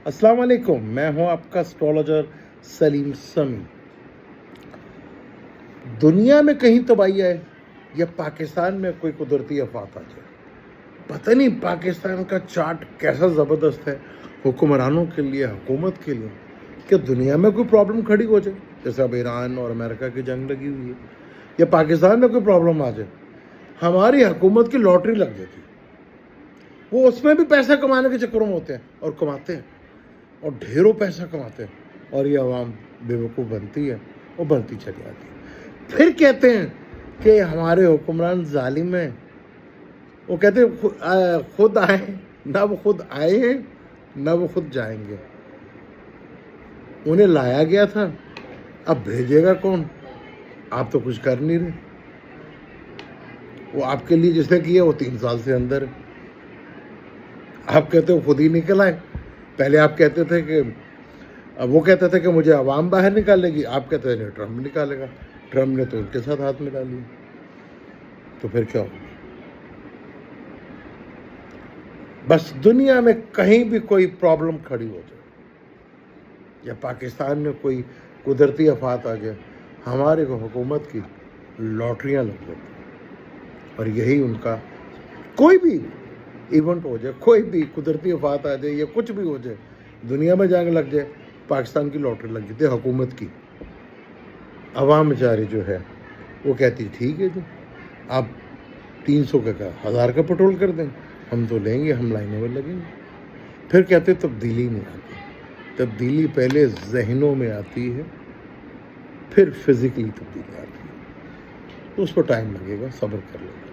السلام علیکم، میں ہوں آپ کا اسٹرالوجر سلیم سمی۔ دنیا میں کہیں تباہی آئے یا پاکستان میں کوئی قدرتی آفات آ جائے، پتہ نہیں پاکستان کا چارٹ کیسا زبردست ہے حکمرانوں کے لیے، حکومت کے لیے، کہ دنیا میں کوئی پرابلم کھڑی ہو جائے، جیسے اب ایران اور امریکہ کی جنگ لگی ہوئی ہے، یا پاکستان میں کوئی پرابلم آ جائے، ہماری حکومت کی لاٹری لگ جاتی ہے۔ وہ اس میں بھی پیسہ کمانے کے چکروں میں ہوتے ہیں اور کماتے ہیں، اور ڈھیروں پیسہ کماتے ہیں، اور یہ عوام بے وقوف بنتی ہے اور بنتی چلی جاتی ہے۔ پھر کہتے ہیں کہ ہمارے حکمران ظالم ہیں۔ وہ کہتے ہیں خود آئے، نہ وہ خود آئے ہیں نہ وہ خود جائیں گے۔ انہیں لایا گیا تھا، اب بھیجے گا کون؟ آپ تو کچھ کر نہیں رہے۔ وہ آپ کے لیے جس نے کیا وہ 3 سال سے اندر ہے۔ آپ کہتے ہو خود ہی نکل آئے۔ پہلے آپ کہتے تھے کہ وہ کہتے تھے کہ مجھے عوام باہر نکالے گی، آپ کہتے ہیں ٹرمپ نکالے گا۔ ٹرمپ نے تو ان کے ساتھ ہاتھ ملا لیا، تو پھر کیا ہوگا؟ بس دنیا میں کہیں بھی کوئی پرابلم کھڑی ہو جائے یا پاکستان میں کوئی قدرتی آفات آ جائے، ہمارے کو حکومت کی لاٹریاں لگ جاتی ہیں، اور یہی ان کا کوئی بھی ایونٹ ہو جائے، کوئی بھی قدرتی آفات آ جائے یا کچھ بھی ہو جائے، دنیا میں جنگ لگ جائے، پاکستان کی لاٹری لگ جاتی ہے حکومت کی۔ عوام بیچاری جو ہے وہ کہتی ٹھیک ہے جی، آپ 300 کا 1000 کا پٹرول کر دیں، ہم تو لیں گے، ہم لائنوں میں لگیں گے۔ پھر کہتے تبدیلی نہیں آتی۔ تبدیلی پہلے ذہنوں میں آتی ہے، پھر فزیکلی تبدیلی آتی ہے، تو اس کو ٹائم لگے گا، صبر کر لیں گے۔